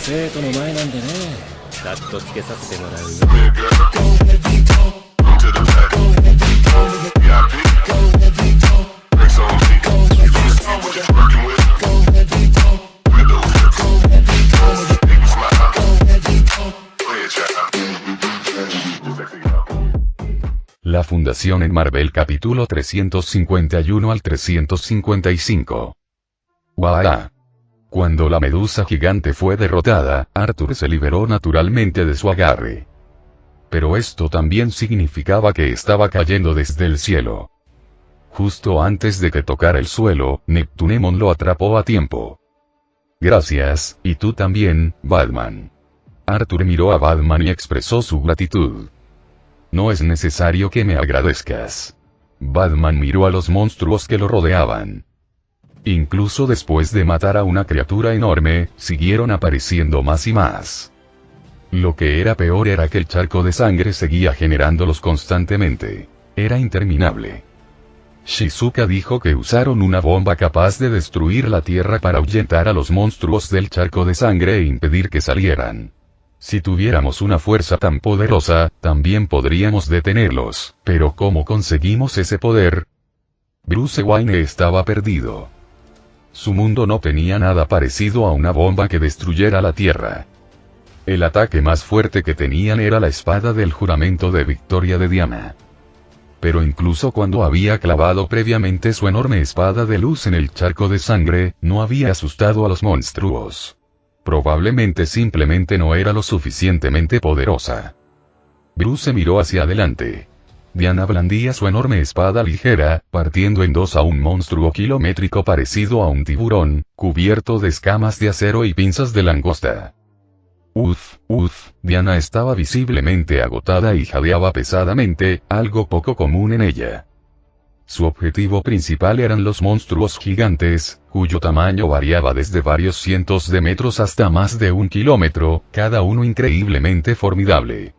生徒の前なんでね。カットつけさせてもらうよ。La fundación en Marvel capítulo 351 al 355. ¡Guau! Cuando la medusa gigante fue derrotada, Arthur se liberó naturalmente de su agarre. Pero esto también significaba que estaba cayendo desde el cielo. Justo antes de que tocara el suelo, Neptunemon lo atrapó a tiempo. Gracias, y tú también, Batman. Arthur miró a Batman y expresó su gratitud. No es necesario que me agradezcas. Batman miró a los monstruos que lo rodeaban. Incluso después de matar a una criatura enorme, siguieron apareciendo más y más. Lo que era peor era que el charco de sangre seguía generándolos constantemente. Era interminable. Shizuka dijo que usaron una bomba capaz de destruir la Tierra para ahuyentar a los monstruos del charco de sangre e impedir que salieran. Si tuviéramos una fuerza tan poderosa, también podríamos detenerlos, pero ¿cómo conseguimos ese poder? Bruce Wayne estaba perdido. Su mundo no tenía nada parecido a una bomba que destruyera la Tierra. El ataque más fuerte que tenían era la espada del juramento de victoria de Diana. Pero incluso cuando había clavado previamente su enorme espada de luz en el charco de sangre, no había asustado a los monstruos. Probablemente simplemente no era lo suficientemente poderosa. Bruce miró hacia adelante. Diana blandía su enorme espada ligera, partiendo en dos a un monstruo kilométrico parecido a un tiburón, cubierto de escamas de acero y pinzas de langosta. Diana estaba visiblemente agotada y jadeaba pesadamente, algo poco común en ella. Su objetivo principal eran los monstruos gigantes, cuyo tamaño variaba desde varios cientos de metros hasta más de 1 kilómetro, cada uno increíblemente formidable.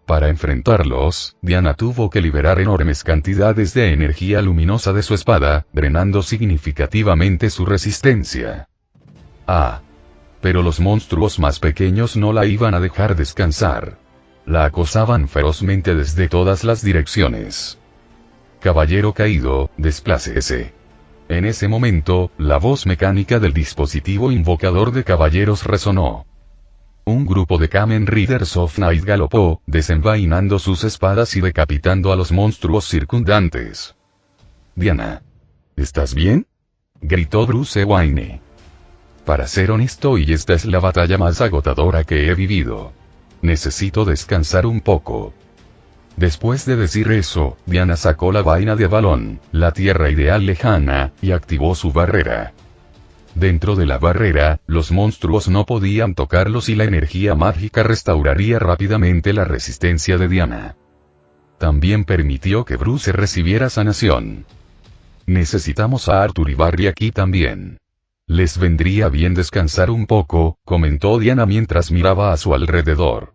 Para enfrentarlos, Diana tuvo que liberar enormes cantidades de energía luminosa de su espada, drenando significativamente su resistencia. Pero los monstruos más pequeños no la iban a dejar descansar. La acosaban ferozmente desde todas las direcciones. Caballero caído, desplácese. En ese momento, la voz mecánica del dispositivo invocador de caballeros resonó. Un grupo de Kamen Riders of Night galopó, desenvainando sus espadas y decapitando a los monstruos circundantes. Diana. ¿Estás bien? Gritó Bruce Wayne. Para ser honesto, y esta es la batalla más agotadora que he vivido. Necesito descansar un poco. Después de decir eso, Diana sacó la vaina de Avalon, la tierra ideal lejana, y activó su barrera. Dentro de la barrera, los monstruos no podían tocarlos y la energía mágica restauraría rápidamente la resistencia de Diana. También permitió que Bruce recibiera sanación. Necesitamos a Arthur y Barry aquí también. Les vendría bien descansar un poco, comentó Diana mientras miraba a su alrededor.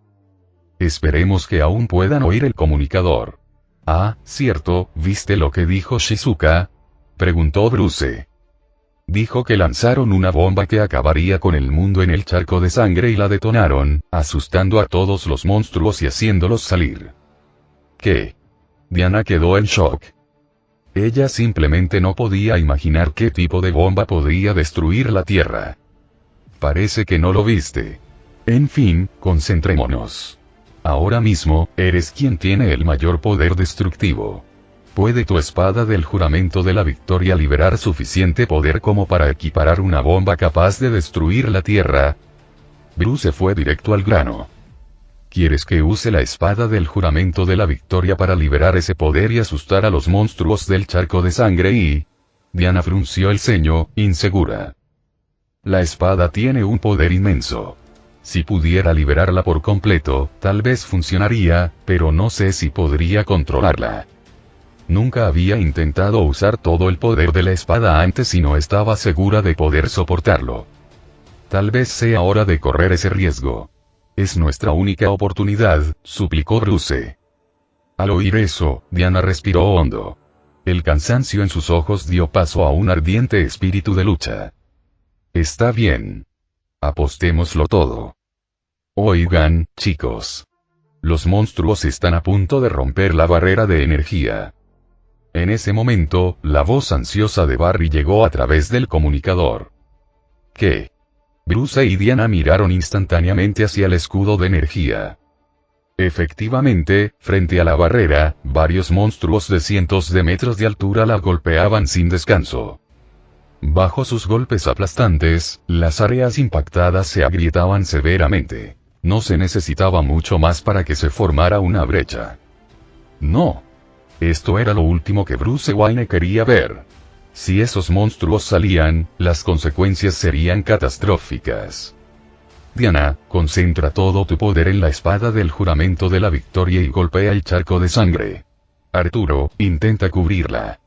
Esperemos que aún puedan oír el comunicador. Cierto, ¿viste lo que dijo Shizuka? Preguntó Bruce. Dijo que lanzaron una bomba que acabaría con el mundo en el charco de sangre y la detonaron, asustando a todos los monstruos y haciéndolos salir. ¿Qué? Diana quedó en shock. Ella simplemente no podía imaginar qué tipo de bomba podría destruir la Tierra. Parece que no lo viste. En fin, concentrémonos. Ahora mismo, eres quien tiene el mayor poder destructivo. ¿Puede tu espada del juramento de la victoria liberar suficiente poder como para equiparar una bomba capaz de destruir la Tierra? Bruce fue directo al grano. ¿Quieres que use la espada del juramento de la victoria para liberar ese poder y asustar a los monstruos del charco de sangre y...? Diana frunció el ceño, insegura. La espada tiene un poder inmenso. Si pudiera liberarla por completo, tal vez funcionaría, pero no sé si podría controlarla. Nunca había intentado usar todo el poder de la espada antes y no estaba segura de poder soportarlo. Tal vez sea hora de correr ese riesgo. Es nuestra única oportunidad, suplicó Bruce. Al oír eso, Diana respiró hondo. El cansancio en sus ojos dio paso a un ardiente espíritu de lucha. Está bien. Apostémoslo todo. Oigan, chicos. Los monstruos están a punto de romper la barrera de energía. En ese momento, la voz ansiosa de Barry llegó a través del comunicador. ¿Qué? Bruce y Diana miraron instantáneamente hacia el escudo de energía. Efectivamente, frente a la barrera, varios monstruos de cientos de metros de altura la golpeaban sin descanso. Bajo sus golpes aplastantes, las áreas impactadas se agrietaban severamente. No se necesitaba mucho más para que se formara una brecha. No. Esto era lo último que Bruce Wayne quería ver. Si esos monstruos salían, las consecuencias serían catastróficas. Diana, concentra todo tu poder en la espada del juramento de la victoria y golpea el charco de sangre. Arturo, intenta cubrirla.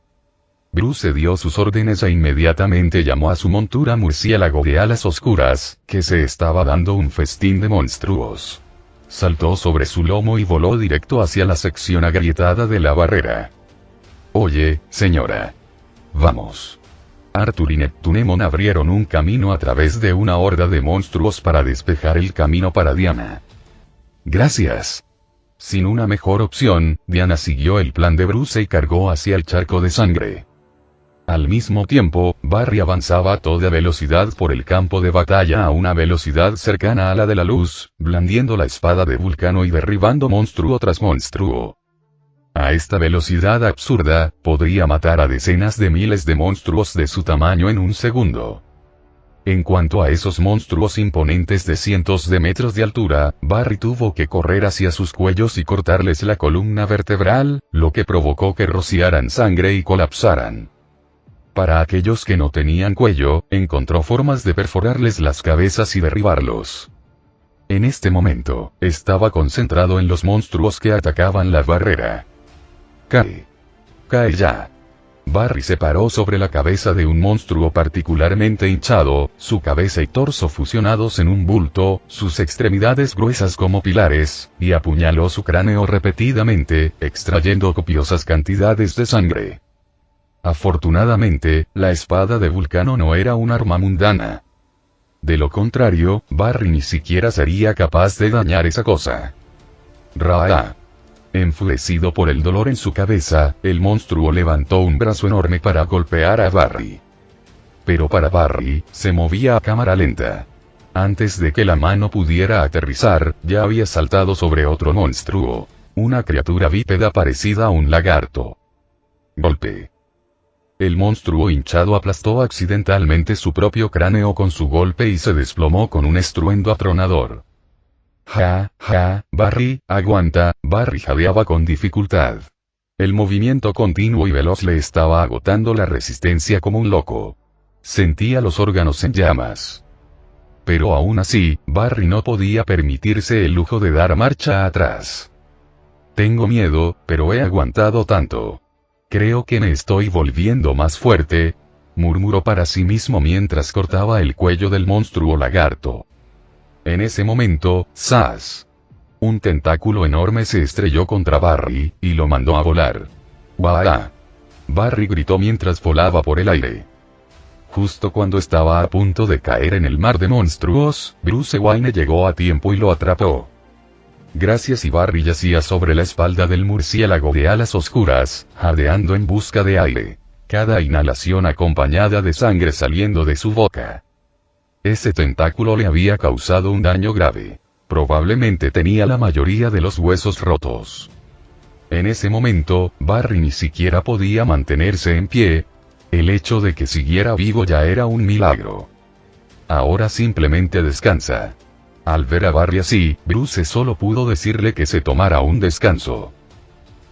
Bruce dio sus órdenes e inmediatamente llamó a su montura murciélago de alas oscuras, que se estaba dando un festín de monstruos. Saltó sobre su lomo y voló directo hacia la sección agrietada de la barrera. Oye, señora. Vamos. Arthur y Neptunemon abrieron un camino a través de una horda de monstruos para despejar el camino para Diana. Gracias. Sin una mejor opción, Diana siguió el plan de Bruce y cargó hacia el charco de sangre. Al mismo tiempo, Barry avanzaba a toda velocidad por el campo de batalla a una velocidad cercana a la de la luz, blandiendo la espada de Vulcano y derribando monstruo tras monstruo. A esta velocidad absurda, podría matar a decenas de miles de monstruos de su tamaño en un segundo. En cuanto a esos monstruos imponentes de cientos de metros de altura, Barry tuvo que correr hacia sus cuellos y cortarles la columna vertebral, lo que provocó que rociaran sangre y colapsaran. Para aquellos que no tenían cuello, encontró formas de perforarles las cabezas y derribarlos. En este momento, estaba concentrado en los monstruos que atacaban la barrera. ¡Cae! ¡Cae ya! Barry se paró sobre la cabeza de un monstruo particularmente hinchado, su cabeza y torso fusionados en un bulto, sus extremidades gruesas como pilares, y apuñaló su cráneo repetidamente, extrayendo copiosas cantidades de sangre. Afortunadamente, la espada de Vulcano no era un arma mundana. De lo contrario, Barry ni siquiera sería capaz de dañar esa cosa. ¡Raa! Enfurecido por el dolor en su cabeza, el monstruo levantó un brazo enorme para golpear a Barry. Pero para Barry, se movía a cámara lenta. Antes de que la mano pudiera aterrizar, ya había saltado sobre otro monstruo. Una criatura bípeda parecida a un lagarto. Golpe. El monstruo hinchado aplastó accidentalmente su propio cráneo con su golpe y se desplomó con un estruendo atronador. ¡Ja, ja, Barry, aguanta! Barry jadeaba con dificultad. El movimiento continuo y veloz le estaba agotando la resistencia como un loco. Sentía los órganos en llamas. Pero aún así, Barry no podía permitirse el lujo de dar marcha atrás. Tengo miedo, pero he aguantado tanto. Creo que me estoy volviendo más fuerte, murmuró para sí mismo mientras cortaba el cuello del monstruo lagarto. En ese momento, ¡zas! Un tentáculo enorme se estrelló contra Barry, y lo mandó a volar. ¡Guau! Barry gritó mientras volaba por el aire. Justo cuando estaba a punto de caer en el mar de monstruos, Bruce Wayne llegó a tiempo y lo atrapó. Gracias, y Barry yacía sobre la espalda del murciélago de alas oscuras, jadeando en busca de aire. Cada inhalación acompañada de sangre saliendo de su boca. Ese tentáculo le había causado un daño grave. Probablemente tenía la mayoría de los huesos rotos. En ese momento, Barry ni siquiera podía mantenerse en pie. El hecho de que siguiera vivo ya era un milagro. Ahora simplemente descansa. Al ver a Barry así, Bruce solo pudo decirle que se tomara un descanso.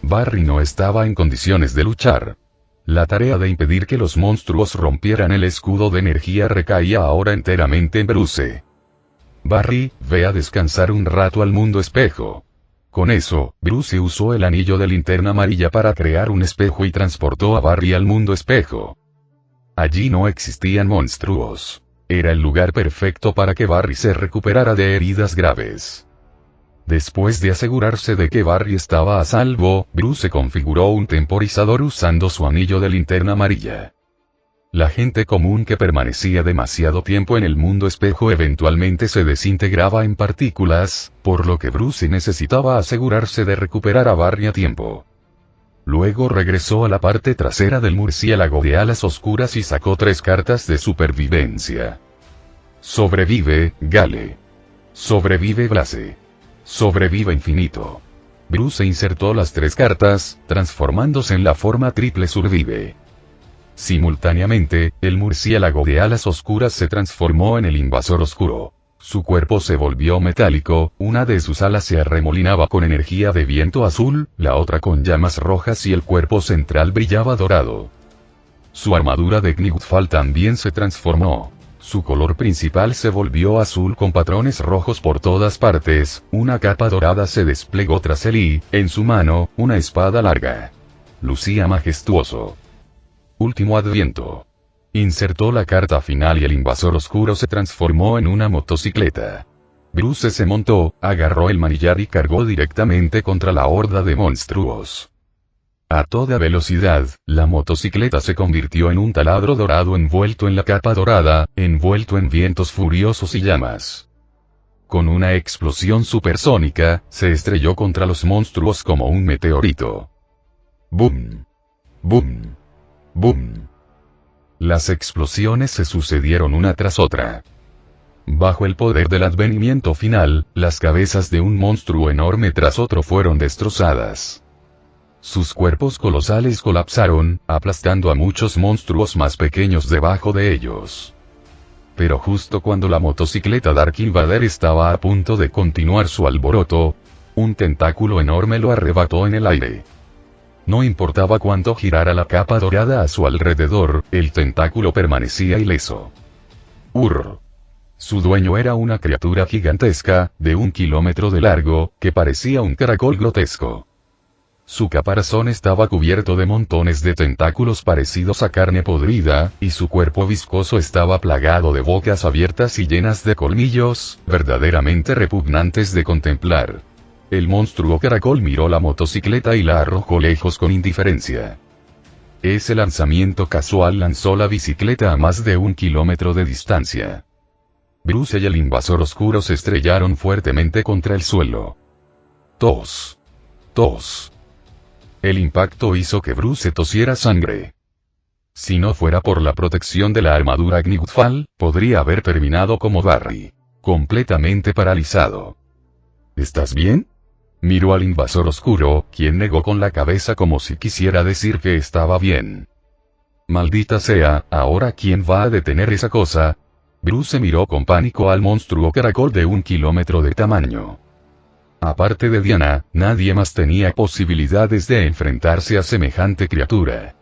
Barry no estaba en condiciones de luchar. La tarea de impedir que los monstruos rompieran el escudo de energía recaía ahora enteramente en Bruce. Barry, ve a descansar un rato al mundo espejo. Con eso, Bruce usó el anillo de linterna amarilla para crear un espejo y transportó a Barry al mundo espejo. Allí no existían monstruos. Era el lugar perfecto para que Barry se recuperara de heridas graves. Después de asegurarse de que Barry estaba a salvo, Bruce configuró un temporizador usando su anillo de linterna amarilla. La gente común que permanecía demasiado tiempo en el mundo espejo eventualmente se desintegraba en partículas, por lo que Bruce necesitaba asegurarse de recuperar a Barry a tiempo. Luego regresó a la parte trasera del murciélago de alas oscuras y sacó 3 cartas de supervivencia. Sobrevive, Gale. Sobrevive, Blaze. Sobrevive Infinito. Bruce insertó las 3 cartas, transformándose en la forma triple survive. Simultáneamente, el murciélago de alas oscuras se transformó en el invasor oscuro. Su cuerpo se volvió metálico, una de sus alas se arremolinaba con energía de viento azul, la otra con llamas rojas y el cuerpo central brillaba dorado. Su armadura de Knightfall también se transformó. Su color principal se volvió azul con patrones rojos por todas partes, una capa dorada se desplegó tras él y, en su mano, una espada larga. Lucía majestuoso. Último adviento. Insertó la carta final y el invasor oscuro se transformó en una motocicleta. Bruce se montó, agarró el manillar y cargó directamente contra la horda de monstruos. A toda velocidad, la motocicleta se convirtió en un taladro dorado envuelto en la capa dorada, envuelto en vientos furiosos y llamas. Con una explosión supersónica, se estrelló contra los monstruos como un meteorito. ¡Bum! ¡Bum! ¡Bum! Las explosiones se sucedieron una tras otra. Bajo el poder del advenimiento final, las cabezas de un monstruo enorme tras otro fueron destrozadas. Sus cuerpos colosales colapsaron, aplastando a muchos monstruos más pequeños debajo de ellos. Pero justo cuando la motocicleta Dark Invader estaba a punto de continuar su alboroto, un tentáculo enorme lo arrebató en el aire. No importaba cuánto girara la capa dorada a su alrededor, el tentáculo permanecía ileso. Su dueño era una criatura gigantesca, de 1 kilómetro de largo, que parecía un caracol grotesco. Su caparazón estaba cubierto de montones de tentáculos parecidos a carne podrida, y su cuerpo viscoso estaba plagado de bocas abiertas y llenas de colmillos, verdaderamente repugnantes de contemplar. El monstruo caracol miró la motocicleta y la arrojó lejos con indiferencia. Ese lanzamiento casual lanzó la bicicleta a más de 1 kilómetro de distancia. Bruce y el invasor oscuro se estrellaron fuertemente contra el suelo. Tos. Tos. El impacto hizo que Bruce tosiera sangre. Si no fuera por la protección de la armadura Knightfall, podría haber terminado como Barry. Completamente paralizado. ¿Estás bien? Miró al invasor oscuro, quien negó con la cabeza como si quisiera decir que estaba bien. Maldita sea, ¿ahora quién va a detener esa cosa? Bruce miró con pánico al monstruo caracol de 1 kilómetro de tamaño. Aparte de Diana, nadie más tenía posibilidades de enfrentarse a semejante criatura.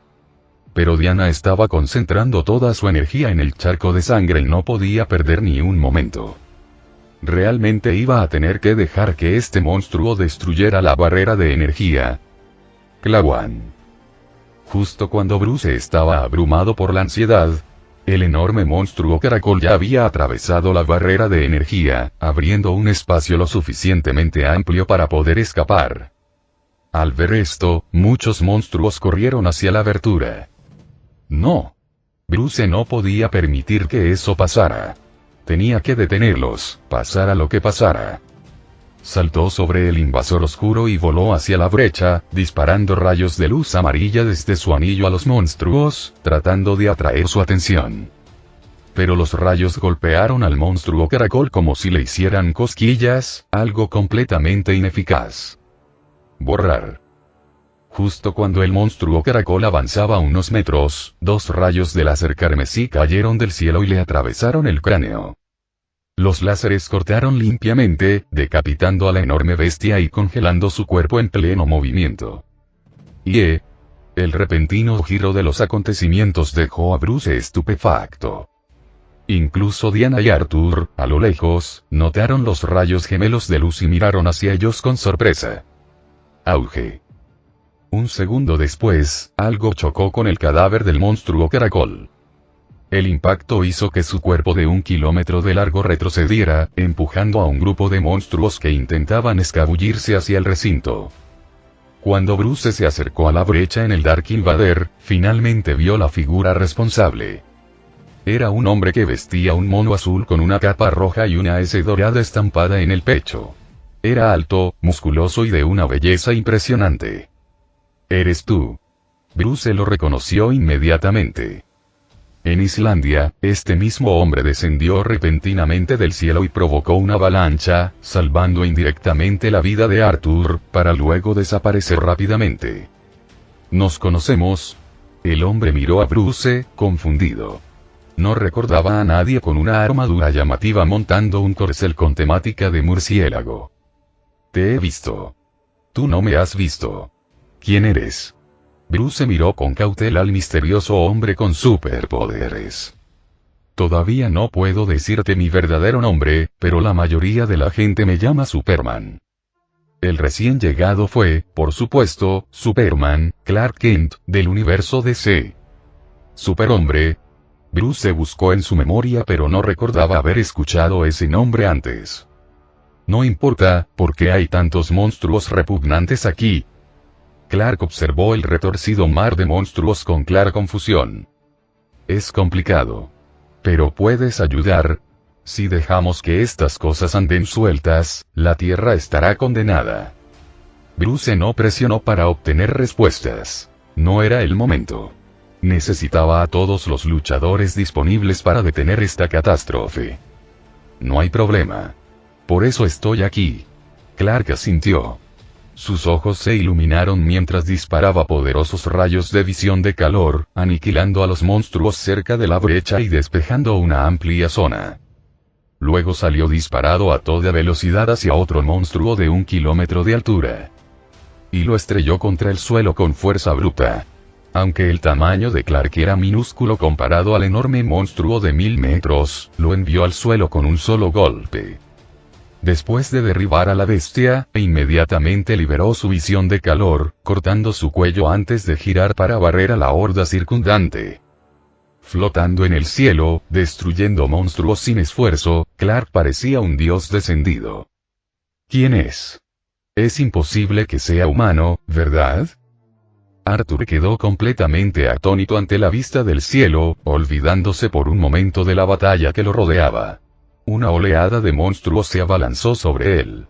Pero Diana estaba concentrando toda su energía en el charco de sangre y no podía perder ni un momento. Realmente iba a tener que dejar que este monstruo destruyera la barrera de energía. Clawan. Justo cuando Bruce estaba abrumado por la ansiedad, el enorme monstruo caracol ya había atravesado la barrera de energía, abriendo un espacio lo suficientemente amplio para poder escapar. Al ver esto, muchos monstruos corrieron hacia la abertura. No. Bruce no podía permitir que eso pasara. Tenía que detenerlos, pasara lo que pasara. Saltó sobre el invasor oscuro y voló hacia la brecha, disparando rayos de luz amarilla desde su anillo a los monstruos, tratando de atraer su atención. Pero los rayos golpearon al monstruo caracol como si le hicieran cosquillas, algo completamente ineficaz. Borrar. Justo cuando el monstruo caracol avanzaba unos metros, 2 rayos de láser carmesí cayeron del cielo y le atravesaron el cráneo. Los láseres cortaron limpiamente, decapitando a la enorme bestia y congelando su cuerpo en pleno movimiento. El repentino giro de los acontecimientos dejó a Bruce estupefacto. Incluso Diana y Arthur, a lo lejos, notaron los rayos gemelos de luz y miraron hacia ellos con sorpresa. Auge. Un segundo después, algo chocó con el cadáver del monstruo caracol. El impacto hizo que su cuerpo de 1 kilómetro de largo retrocediera, empujando a un grupo de monstruos que intentaban escabullirse hacia el recinto. Cuando Bruce se acercó a la brecha en el Dark Invader, finalmente vio la figura responsable. Era un hombre que vestía un mono azul con una capa roja y una S dorada estampada en el pecho. Era alto, musculoso y de una belleza impresionante. «¿Eres tú?» Bruce lo reconoció inmediatamente. En Islandia, este mismo hombre descendió repentinamente del cielo y provocó una avalancha, salvando indirectamente la vida de Arthur, para luego desaparecer rápidamente. «¿Nos conocemos?» El hombre miró a Bruce, confundido. No recordaba a nadie con una armadura llamativa montando un corcel con temática de murciélago. «Te he visto. Tú no me has visto. ¿Quién eres?» Bruce miró con cautela al misterioso hombre con superpoderes. «Todavía no puedo decirte mi verdadero nombre, pero la mayoría de la gente me llama Superman». El recién llegado fue, por supuesto, Superman, Clark Kent, del universo DC. «Superhombre». Bruce buscó en su memoria pero no recordaba haber escuchado ese nombre antes. «No importa, porque hay tantos monstruos repugnantes aquí». Clark observó el retorcido mar de monstruos con clara confusión. «Es complicado. Pero puedes ayudar. Si dejamos que estas cosas anden sueltas, la Tierra estará condenada». Bruce no presionó para obtener respuestas. No era el momento. Necesitaba a todos los luchadores disponibles para detener esta catástrofe. «No hay problema. Por eso estoy aquí». Clark asintió. Sus ojos se iluminaron mientras disparaba poderosos rayos de visión de calor, aniquilando a los monstruos cerca de la brecha y despejando una amplia zona. Luego salió disparado a toda velocidad hacia otro monstruo de 1 kilómetro de altura. Y lo estrelló contra el suelo con fuerza bruta. Aunque el tamaño de Clark era minúsculo comparado al enorme monstruo de 1000 metros, lo envió al suelo con un solo golpe. Después de derribar a la bestia, inmediatamente liberó su visión de calor, cortando su cuello antes de girar para barrer a la horda circundante. Flotando en el cielo, destruyendo monstruos sin esfuerzo, Clark parecía un dios descendido. ¿Quién es? Es imposible que sea humano, ¿verdad? Arthur quedó completamente atónito ante la vista del cielo, olvidándose por un momento de la batalla que lo rodeaba. Una oleada de monstruos se abalanzó sobre él.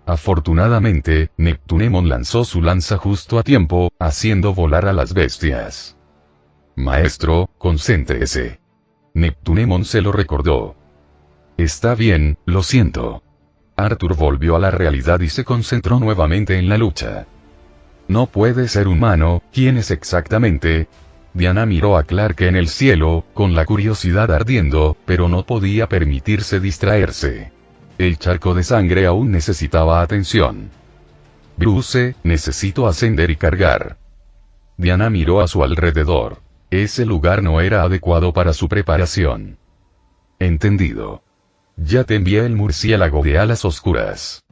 Afortunadamente, Neptunemon lanzó su lanza justo a tiempo, haciendo volar a las bestias. «Maestro, concéntrese». Neptunemon se lo recordó. «Está bien, lo siento». Arthur volvió a la realidad y se concentró nuevamente en la lucha. «No puede ser humano, ¿quién es exactamente?» Diana miró a Clark en el cielo, con la curiosidad ardiendo, pero no podía permitirse distraerse. El charco de sangre aún necesitaba atención. «Bruce, necesito ascender y cargar». Diana miró a su alrededor. Ese lugar no era adecuado para su preparación. «Entendido. Ya te envié el murciélago de alas oscuras».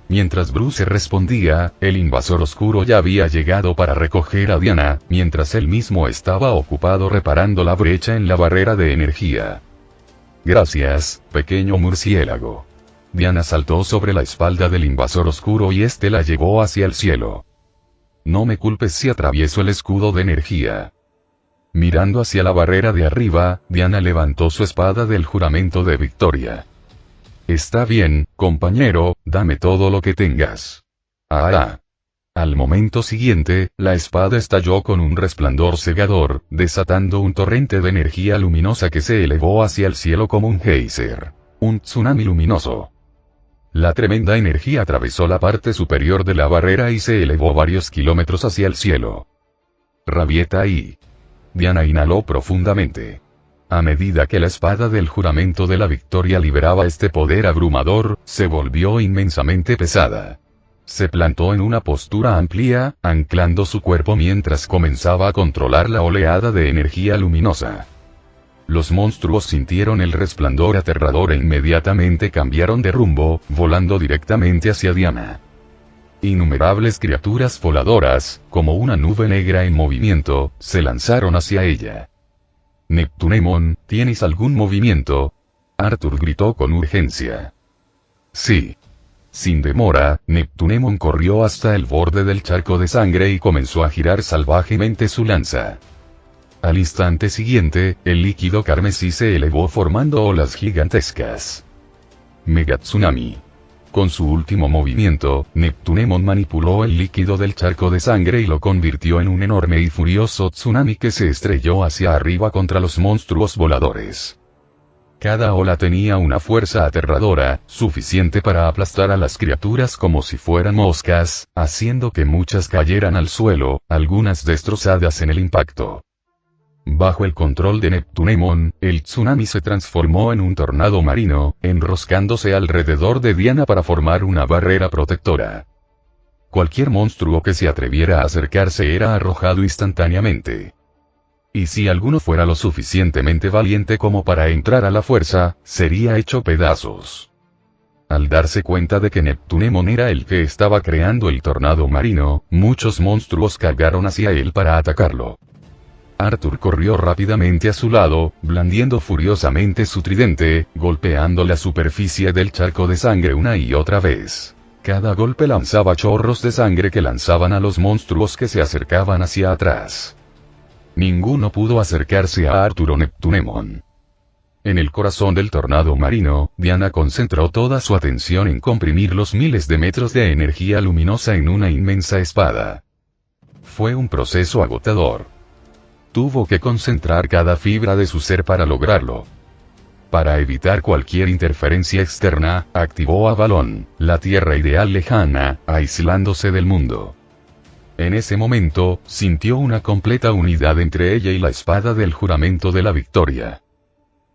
Mientras Bruce respondía, el invasor oscuro ya había llegado para recoger a Diana, mientras él mismo estaba ocupado reparando la brecha en la barrera de energía. «Gracias, pequeño murciélago». Diana saltó sobre la espalda del invasor oscuro y este la llevó hacia el cielo. «No me culpes si atravieso el escudo de energía». Mirando hacia la barrera de arriba, Diana levantó su espada del juramento de victoria. «Está bien, compañero, dame todo lo que tengas». «Ah». Al momento siguiente, la espada estalló con un resplandor cegador, desatando un torrente de energía luminosa que se elevó hacia el cielo como un geyser. Un tsunami luminoso. La tremenda energía atravesó la parte superior de la barrera y se elevó varios kilómetros hacia el cielo. «Rabieta ahí». Diana inhaló profundamente. A medida que la espada del juramento de la victoria liberaba este poder abrumador, se volvió inmensamente pesada. Se plantó en una postura amplia, anclando su cuerpo mientras comenzaba a controlar la oleada de energía luminosa. Los monstruos sintieron el resplandor aterrador e inmediatamente cambiaron de rumbo, volando directamente hacia Diana. Innumerables criaturas voladoras, como una nube negra en movimiento, se lanzaron hacia ella. «Neptunemon, ¿tienes algún movimiento?» Arthur gritó con urgencia. «Sí». Sin demora, Neptunemon corrió hasta el borde del charco de sangre y comenzó a girar salvajemente su lanza. Al instante siguiente, el líquido carmesí se elevó formando olas gigantescas. Megatsunami. Con su último movimiento, Neptunemon manipuló el líquido del charco de sangre y lo convirtió en un enorme y furioso tsunami que se estrelló hacia arriba contra los monstruos voladores. Cada ola tenía una fuerza aterradora, suficiente para aplastar a las criaturas como si fueran moscas, haciendo que muchas cayeran al suelo, algunas destrozadas en el impacto. Bajo el control de Neptunemon, el tsunami se transformó en un tornado marino, enroscándose alrededor de Diana para formar una barrera protectora. Cualquier monstruo que se atreviera a acercarse era arrojado instantáneamente. Y si alguno fuera lo suficientemente valiente como para entrar a la fuerza, sería hecho pedazos. Al darse cuenta de que Neptunemon era el que estaba creando el tornado marino, muchos monstruos cargaron hacia él para atacarlo. Arthur corrió rápidamente a su lado, blandiendo furiosamente su tridente, golpeando la superficie del charco de sangre una y otra vez. Cada golpe lanzaba chorros de sangre que lanzaban a los monstruos que se acercaban hacia atrás. Ninguno pudo acercarse a Arthur o Neptunemon. En el corazón del tornado marino, Diana concentró toda su atención en comprimir los miles de metros de energía luminosa en una inmensa espada. Fue un proceso agotador. Tuvo que concentrar cada fibra de su ser para lograrlo. Para evitar cualquier interferencia externa, activó Avalon, la tierra ideal lejana, aislándose del mundo. En ese momento, sintió una completa unidad entre ella y la espada del juramento de la victoria.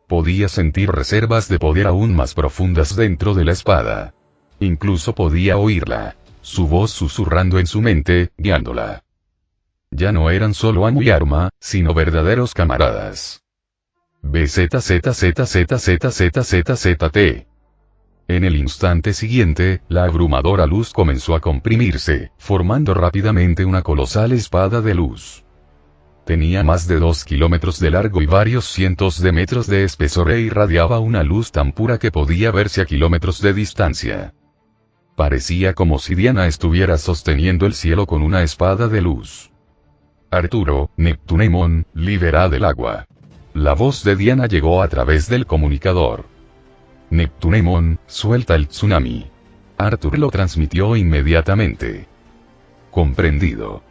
Podía sentir reservas de poder aún más profundas dentro de la espada. Incluso podía oírla, su voz susurrando en su mente, guiándola. Ya no eran solo amo y arma, sino verdaderos camaradas. BZZZZZZZZZT. En el instante siguiente, la abrumadora luz comenzó a comprimirse, formando rápidamente una colosal espada de luz. Tenía más de 2 kilómetros de largo y varios cientos de metros de espesor e irradiaba una luz tan pura que podía verse a kilómetros de distancia. Parecía como si Diana estuviera sosteniendo el cielo con una espada de luz. Arturo, Neptunemon, libera del agua. La voz de Diana llegó a través del comunicador. Neptunemon, suelta el tsunami. Arthur lo transmitió inmediatamente. Comprendido.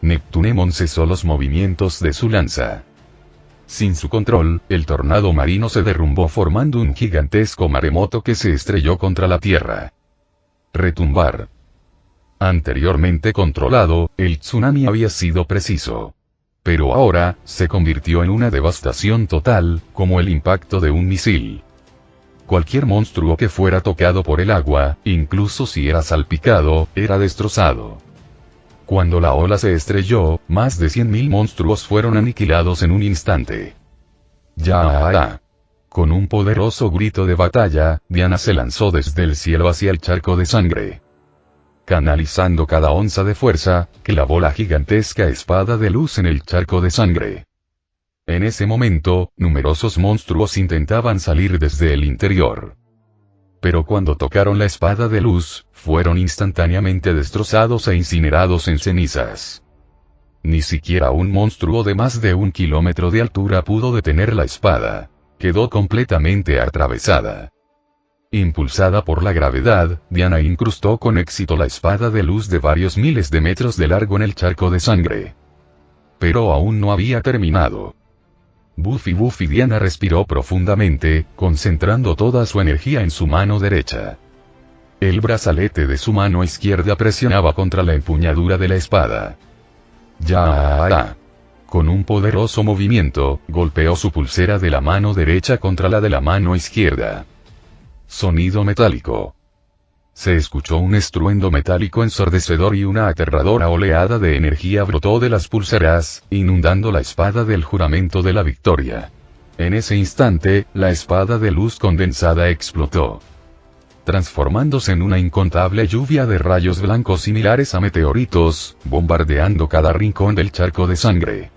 Neptunemon cesó los movimientos de su lanza. Sin su control, el tornado marino se derrumbó formando un gigantesco maremoto que se estrelló contra la tierra. Retumbar. Anteriormente controlado, el tsunami había sido preciso. Pero ahora, se convirtió en una devastación total, como el impacto de un misil. Cualquier monstruo que fuera tocado por el agua, incluso si era salpicado, era destrozado. Cuando la ola se estrelló, más de 100.000 monstruos fueron aniquilados en un instante. ¡Ya! Con un poderoso grito de batalla, Diana se lanzó desde el cielo hacia el charco de sangre. Canalizando cada onza de fuerza, clavó la gigantesca espada de luz en el charco de sangre. En ese momento, numerosos monstruos intentaban salir desde el interior. Pero cuando tocaron la espada de luz, fueron instantáneamente destrozados e incinerados en cenizas. Ni siquiera un monstruo de más de 1 kilómetro de altura pudo detener la espada. Quedó completamente atravesada. Impulsada por la gravedad, Diana incrustó con éxito la espada de luz de varios miles de metros de largo en el charco de sangre. Pero aún no había terminado. Buffy Diana respiró profundamente, concentrando toda su energía en su mano derecha. El brazalete de su mano izquierda presionaba contra la empuñadura de la espada. ¡Ya! Con un poderoso movimiento, golpeó su pulsera de la mano derecha contra la de la mano izquierda. Sonido metálico. Se escuchó un estruendo metálico ensordecedor y una aterradora oleada de energía brotó de las pulseras, inundando la espada del juramento de la victoria. En ese instante, la espada de luz condensada explotó, transformándose en una incontable lluvia de rayos blancos similares a meteoritos, bombardeando cada rincón del charco de sangre.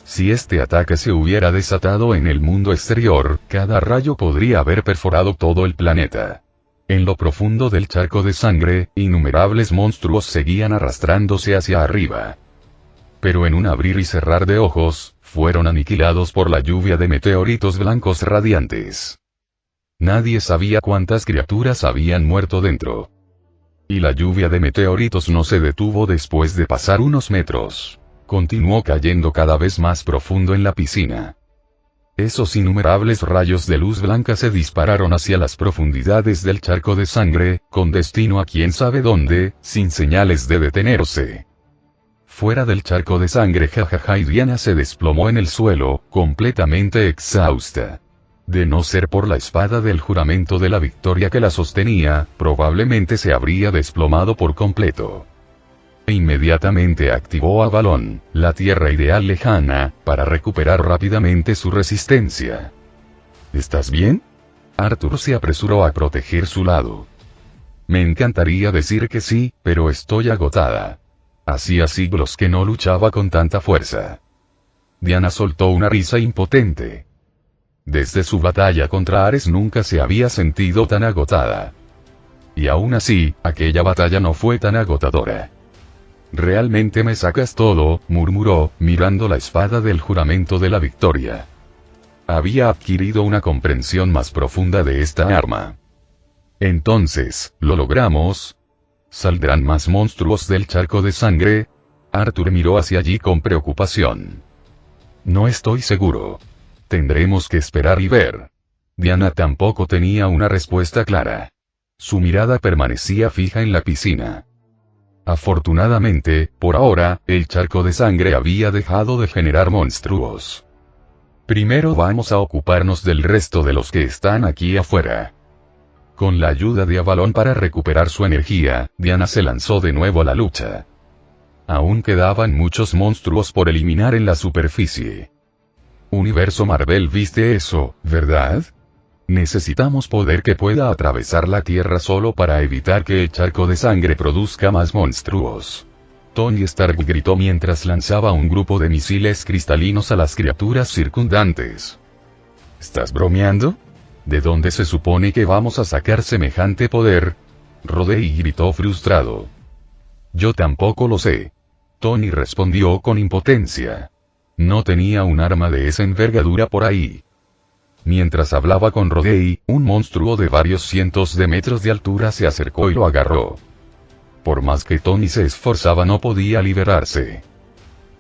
Si este ataque se hubiera desatado en el mundo exterior, cada rayo podría haber perforado todo el planeta. En lo profundo del charco de sangre, innumerables monstruos seguían arrastrándose hacia arriba. Pero en un abrir y cerrar de ojos, fueron aniquilados por la lluvia de meteoritos blancos radiantes. Nadie sabía cuántas criaturas habían muerto dentro. Y la lluvia de meteoritos no se detuvo después de pasar unos metros. Continuó cayendo cada vez más profundo en la piscina. Esos innumerables rayos de luz blanca se dispararon hacia las profundidades del charco de sangre, con destino a quién sabe dónde, sin señales de detenerse. Fuera del charco de sangre, jajaja, y Diana se desplomó en el suelo, completamente exhausta. De no ser por la espada del juramento de la victoria que la sostenía, probablemente se habría desplomado por completo. E inmediatamente activó Avalon, la tierra ideal lejana, para recuperar rápidamente su resistencia. ¿Estás bien? Arthur se apresuró a proteger su lado. Me encantaría decir que sí, pero estoy agotada. Hacía siglos que no luchaba con tanta fuerza. Diana soltó una risa impotente. Desde su batalla contra Ares nunca se había sentido tan agotada. Y aún así, aquella batalla no fue tan agotadora. Realmente me sacas todo, murmuró, mirando la espada del juramento de la victoria. Había adquirido una comprensión más profunda de esta arma. Entonces, ¿lo logramos? ¿Saldrán más monstruos del charco de sangre? Arthur miró hacia allí con preocupación. No estoy seguro. Tendremos que esperar y ver. Diana tampoco tenía una respuesta clara. Su mirada permanecía fija en la piscina. Afortunadamente, por ahora, el charco de sangre había dejado de generar monstruos. Primero vamos a ocuparnos del resto de los que están aquí afuera. Con la ayuda de Avalon para recuperar su energía, Diana se lanzó de nuevo a la lucha. Aún quedaban muchos monstruos por eliminar en la superficie. Universo Marvel, ¿viste eso, verdad? Necesitamos poder que pueda atravesar la Tierra solo para evitar que el charco de sangre produzca más monstruos. Tony Stark gritó mientras lanzaba un grupo de misiles cristalinos a las criaturas circundantes. ¿Estás bromeando? ¿De dónde se supone que vamos a sacar semejante poder? Rhodey gritó frustrado. Yo tampoco lo sé. Tony respondió con impotencia. No tenía un arma de esa envergadura por ahí. Mientras hablaba con Rhodey, un monstruo de varios cientos de metros de altura se acercó y lo agarró. Por más que Tony se esforzaba no podía liberarse.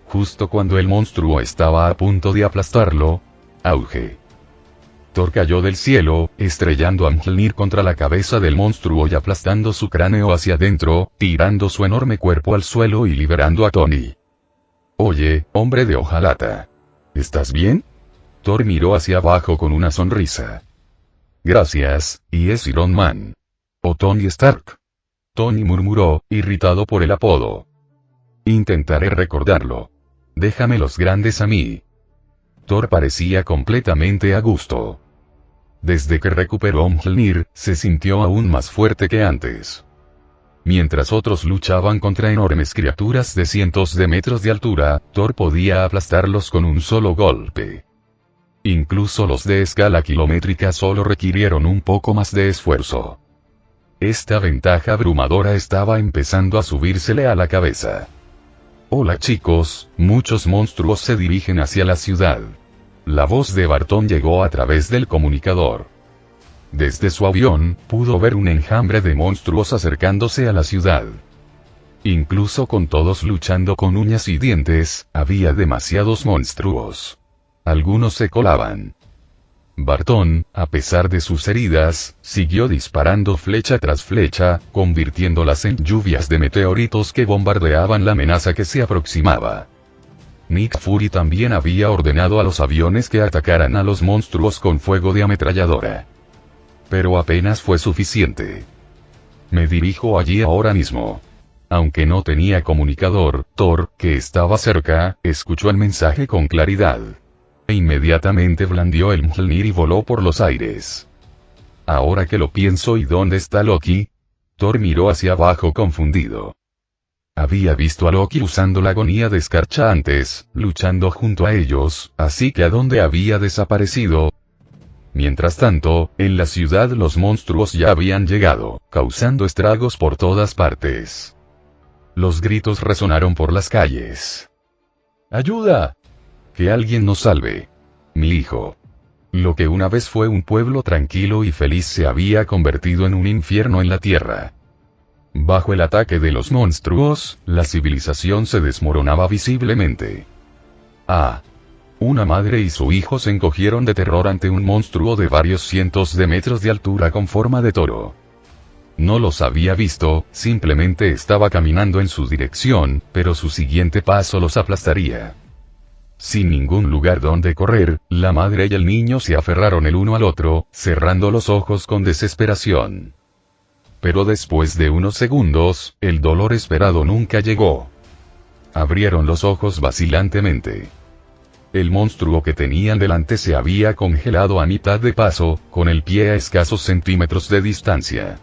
Justo cuando el monstruo estaba a punto de aplastarlo, ¡auge! Thor cayó del cielo, estrellando a Mjolnir contra la cabeza del monstruo y aplastando su cráneo hacia adentro, tirando su enorme cuerpo al suelo y liberando a Tony. Oye, hombre de hojalata. ¿Estás bien? Thor miró hacia abajo con una sonrisa. Gracias, y es Iron Man. O Tony Stark. Tony murmuró, irritado por el apodo. Intentaré recordarlo. Déjame los grandes a mí. Thor parecía completamente a gusto. Desde que recuperó Mjolnir, se sintió aún más fuerte que antes. Mientras otros luchaban contra enormes criaturas de cientos de metros de altura, Thor podía aplastarlos con un solo golpe. Incluso los de escala kilométrica solo requirieron un poco más de esfuerzo. Esta ventaja abrumadora estaba empezando a subírsele a la cabeza. Hola chicos, muchos monstruos se dirigen hacia la ciudad. La voz de Barton llegó a través del comunicador. Desde su avión, pudo ver un enjambre de monstruos acercándose a la ciudad. Incluso con todos luchando con uñas y dientes, había demasiados monstruos. Algunos se colaban. Barton, a pesar de sus heridas, siguió disparando flecha tras flecha, convirtiéndolas en lluvias de meteoritos que bombardeaban la amenaza que se aproximaba. Nick Fury también había ordenado a los aviones que atacaran a los monstruos con fuego de ametralladora. Pero apenas fue suficiente. Me dirijo allí ahora mismo. Aunque no tenía comunicador, Thor, que estaba cerca, escuchó el mensaje con claridad. E inmediatamente blandió el Mjolnir y voló por los aires. Ahora que lo pienso, ¿y dónde está Loki? Thor miró hacia abajo confundido. Había visto a Loki usando la agonía de escarcha antes, luchando junto a ellos, así que ¿a dónde había desaparecido? Mientras tanto, en la ciudad los monstruos ya habían llegado, causando estragos por todas partes. Los gritos resonaron por las calles. ¡Ayuda! ¡Que alguien nos salve! Mi hijo. Lo que una vez fue un pueblo tranquilo y feliz se había convertido en un infierno en la tierra. Bajo el ataque de los monstruos, la civilización se desmoronaba visiblemente. Ah. Una madre y su hijo se encogieron de terror ante un monstruo de varios cientos de metros de altura con forma de toro. No los había visto, simplemente estaba caminando en su dirección, pero su siguiente paso los aplastaría. Sin ningún lugar donde correr, la madre y el niño se aferraron el uno al otro, cerrando los ojos con desesperación. Pero después de unos segundos, el dolor esperado nunca llegó. Abrieron los ojos vacilantemente. El monstruo que tenían delante se había congelado a mitad de paso, con el pie a escasos centímetros de distancia.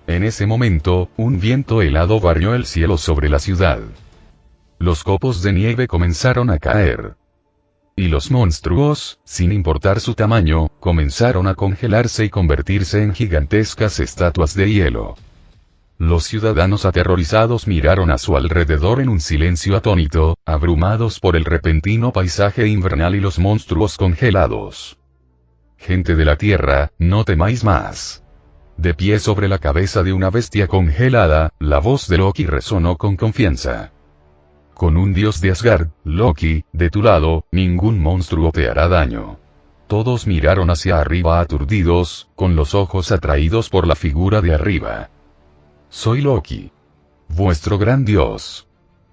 En ese momento, un viento helado barrió el cielo sobre la ciudad. Los copos de nieve comenzaron a caer. Y los monstruos, sin importar su tamaño, comenzaron a congelarse y convertirse en gigantescas estatuas de hielo. Los ciudadanos aterrorizados miraron a su alrededor en un silencio atónito, abrumados por el repentino paisaje invernal y los monstruos congelados. Gente de la tierra, no temáis más. De pie sobre la cabeza de una bestia congelada, la voz de Loki resonó con confianza. Con un dios de Asgard, Loki, de tu lado, ningún monstruo te hará daño. Todos miraron hacia arriba aturdidos, con los ojos atraídos por la figura de arriba. Soy Loki. Vuestro gran dios.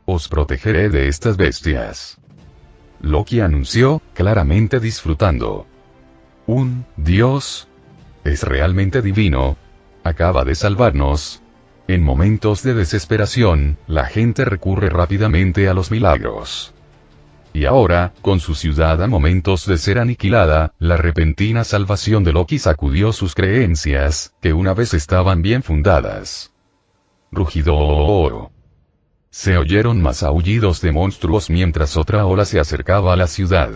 Os protegeré de estas bestias. Loki anunció, claramente disfrutando. Un dios. Es realmente divino. Acaba de salvarnos. En momentos de desesperación, la gente recurre rápidamente a los milagros. Y ahora, con su ciudad a momentos de ser aniquilada, la repentina salvación de Loki sacudió sus creencias, que una vez estaban bien fundadas. Rugido. Se oyeron más aullidos de monstruos mientras otra ola se acercaba a la ciudad.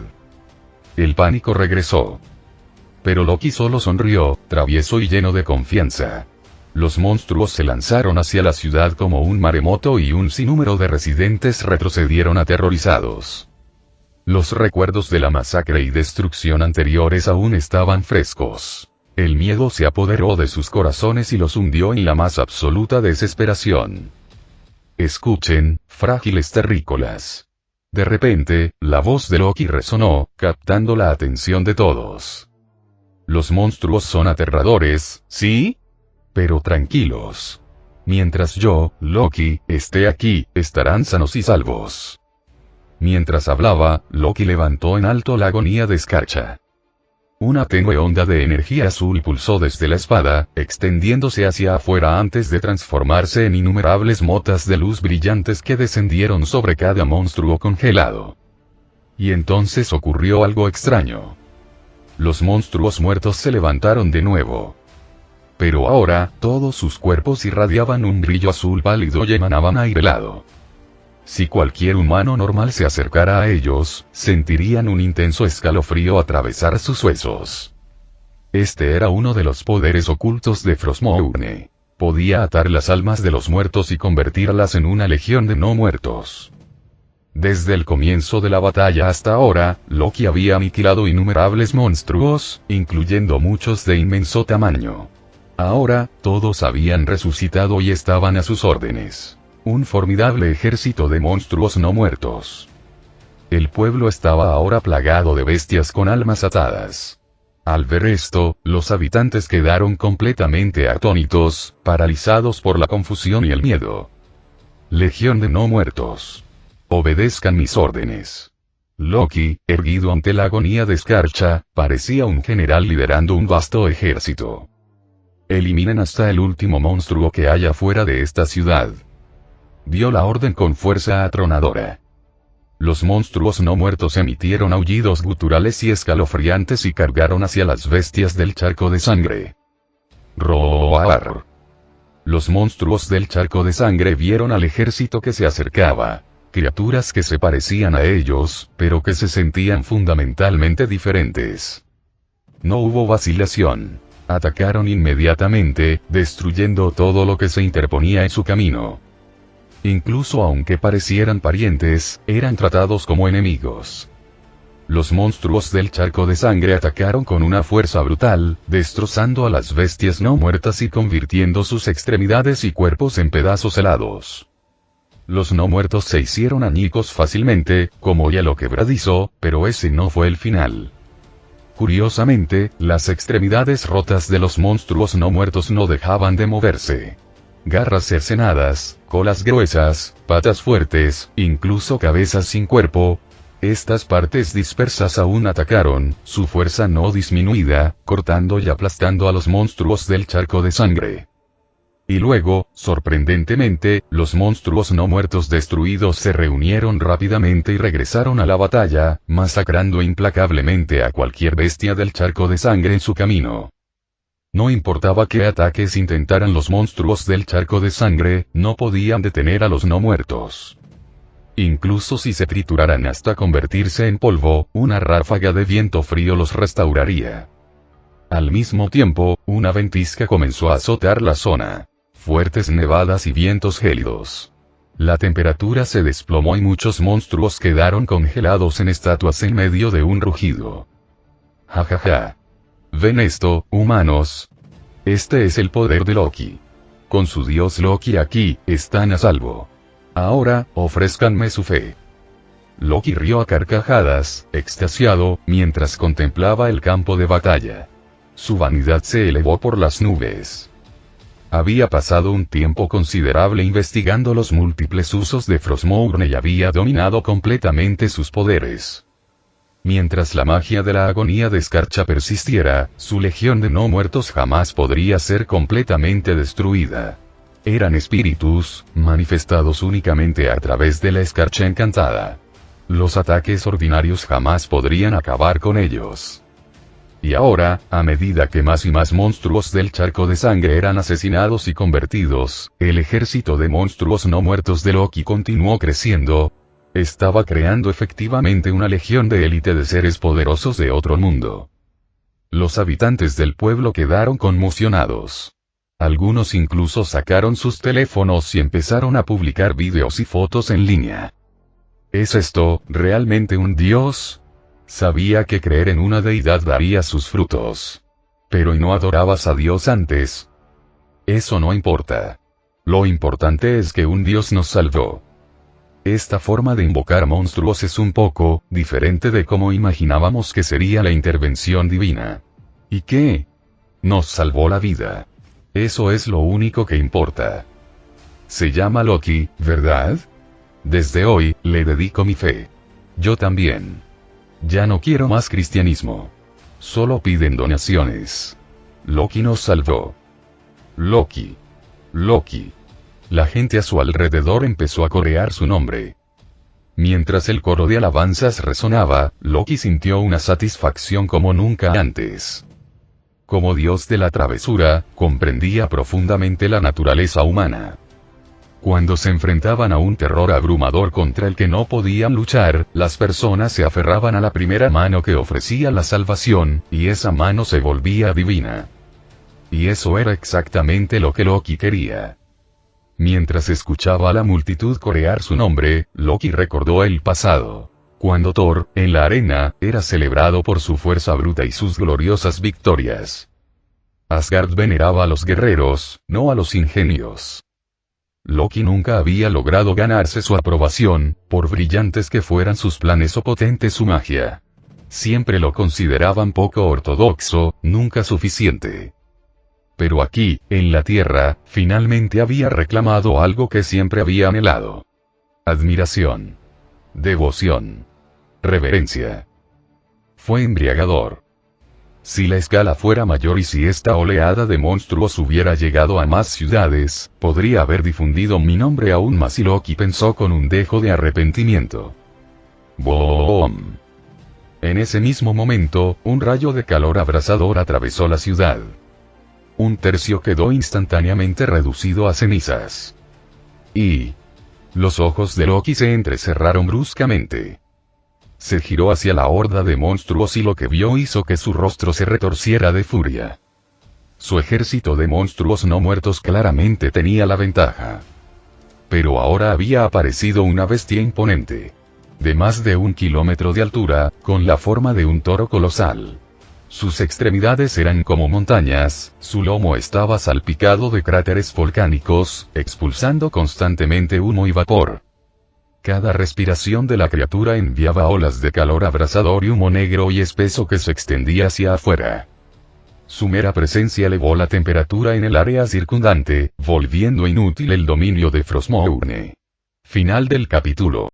El pánico regresó. Pero Loki solo sonrió, travieso y lleno de confianza. Los monstruos se lanzaron hacia la ciudad como un maremoto y un sinnúmero de residentes retrocedieron aterrorizados. Los recuerdos de la masacre y destrucción anteriores aún estaban frescos. El miedo se apoderó de sus corazones y los hundió en la más absoluta desesperación. Escuchen, frágiles terrícolas. De repente, la voz de Loki resonó, captando la atención de todos. Los monstruos son aterradores, ¿sí? Pero tranquilos. Mientras yo, Loki, esté aquí, estarán sanos y salvos. Mientras hablaba, Loki levantó en alto la agonía de escarcha. Una tenue onda de energía azul pulsó desde la espada, extendiéndose hacia afuera antes de transformarse en innumerables motas de luz brillantes que descendieron sobre cada monstruo congelado. Y entonces ocurrió algo extraño. Los monstruos muertos se levantaron de nuevo. Pero ahora, todos sus cuerpos irradiaban un brillo azul pálido y emanaban aire helado. Si cualquier humano normal se acercara a ellos, sentirían un intenso escalofrío atravesar sus huesos. Este era uno de los poderes ocultos de Frostmourne. Podía atar las almas de los muertos y convertirlas en una legión de no muertos. Desde el comienzo de la batalla hasta ahora, Loki había aniquilado innumerables monstruos, incluyendo muchos de inmenso tamaño. Ahora, todos habían resucitado y estaban a sus órdenes. Un formidable ejército de monstruos no muertos. El pueblo estaba ahora plagado de bestias con almas atadas. Al ver esto, los habitantes quedaron completamente atónitos, paralizados por la confusión y el miedo. Legión de no muertos. Obedezcan mis órdenes. Loki, erguido ante la agonía de escarcha, parecía un general liderando un vasto ejército. Eliminen hasta el último monstruo que haya fuera de esta ciudad. Dio la orden con fuerza atronadora. Los monstruos no muertos emitieron aullidos guturales y escalofriantes y cargaron hacia las bestias del charco de sangre. ¡Roar! Los monstruos del charco de sangre vieron al ejército que se acercaba. Criaturas que se parecían a ellos, pero que se sentían fundamentalmente diferentes. No hubo vacilación. Atacaron inmediatamente, destruyendo todo lo que se interponía en su camino. Incluso aunque parecieran parientes, eran tratados como enemigos. Los monstruos del charco de sangre atacaron con una fuerza brutal, destrozando a las bestias no muertas y convirtiendo sus extremidades y cuerpos en pedazos helados. Los no muertos se hicieron añicos fácilmente, como hielo quebradizo, pero ese no fue el final. Curiosamente, las extremidades rotas de los monstruos no muertos no dejaban de moverse. Garras cercenadas, colas gruesas, patas fuertes, incluso cabezas sin cuerpo. Estas partes dispersas aún atacaron, su fuerza no disminuida, cortando y aplastando a los monstruos del charco de sangre. Y luego, sorprendentemente, los monstruos no muertos destruidos se reunieron rápidamente y regresaron a la batalla, masacrando implacablemente a cualquier bestia del charco de sangre en su camino. No importaba qué ataques intentaran los monstruos del charco de sangre, no podían detener a los no muertos. Incluso si se trituraran hasta convertirse en polvo, una ráfaga de viento frío los restauraría. Al mismo tiempo, una ventisca comenzó a azotar la zona. Fuertes nevadas y vientos gélidos. La temperatura se desplomó y muchos monstruos quedaron congelados en estatuas en medio de un rugido. Ja ja ja. ¿Ven esto, humanos? Este es el poder de Loki. Con su dios Loki aquí, están a salvo. Ahora, ofrézcanme su fe. Loki rió a carcajadas, extasiado, mientras contemplaba el campo de batalla. Su vanidad se elevó por las nubes. Había pasado un tiempo considerable investigando los múltiples usos de Frostmourne y había dominado completamente sus poderes. Mientras la magia de la agonía de escarcha persistiera, su legión de no muertos jamás podría ser completamente destruida. Eran espíritus, manifestados únicamente a través de la escarcha encantada. Los ataques ordinarios jamás podrían acabar con ellos. Y ahora, a medida que más y más monstruos del charco de sangre eran asesinados y convertidos, el ejército de monstruos no muertos de Loki continuó creciendo. Estaba creando efectivamente una legión de élite de seres poderosos de otro mundo. Los habitantes del pueblo quedaron conmocionados. Algunos incluso sacaron sus teléfonos y empezaron a publicar vídeos y fotos en línea. ¿Es esto realmente un dios? Sabía que creer en una deidad daría sus frutos. Pero ¿y no adorabas a Dios antes? Eso no importa. Lo importante es que un Dios nos salvó. Esta forma de invocar monstruos es un poco diferente de cómo imaginábamos que sería la intervención divina. ¿Y qué? Nos salvó la vida. Eso es lo único que importa. Se llama Loki, ¿verdad? Desde hoy, le dedico mi fe. Yo también. Ya no quiero más cristianismo. Solo piden donaciones. Loki nos salvó. Loki. Loki. La gente a su alrededor empezó a corear su nombre. Mientras el coro de alabanzas resonaba, Loki sintió una satisfacción como nunca antes. Como dios de la travesura, comprendía profundamente la naturaleza humana. Cuando se enfrentaban a un terror abrumador contra el que no podían luchar, las personas se aferraban a la primera mano que ofrecía la salvación, y esa mano se volvía divina. Y eso era exactamente lo que Loki quería. Mientras escuchaba a la multitud corear su nombre, Loki recordó el pasado. Cuando Thor, en la arena, era celebrado por su fuerza bruta y sus gloriosas victorias. Asgard veneraba a los guerreros, no a los ingenios. Loki nunca había logrado ganarse su aprobación, por brillantes que fueran sus planes o potente su magia. Siempre lo consideraban poco ortodoxo, nunca suficiente. Pero aquí, en la Tierra, finalmente había reclamado algo que siempre había anhelado. Admiración. Devoción. Reverencia. Fue embriagador. Si la escala fuera mayor y si esta oleada de monstruos hubiera llegado a más ciudades, podría haber difundido mi nombre aún más, y Loki pensó con un dejo de arrepentimiento. ¡Boom! En ese mismo momento, un rayo de calor abrasador atravesó la ciudad. Un tercio quedó instantáneamente reducido a cenizas. Y los ojos de Loki se entrecerraron bruscamente. Se giró hacia la horda de monstruos y lo que vio hizo que su rostro se retorciera de furia. Su ejército de monstruos no muertos claramente tenía la ventaja. Pero ahora había aparecido una bestia imponente. De más de 1 kilómetro de altura, con la forma de un toro colosal. Sus extremidades eran como montañas, su lomo estaba salpicado de cráteres volcánicos, expulsando constantemente humo y vapor. Cada respiración de la criatura enviaba olas de calor abrasador y humo negro y espeso que se extendía hacia afuera. Su mera presencia elevó la temperatura en el área circundante, volviendo inútil el dominio de Frostmourne. Final del capítulo.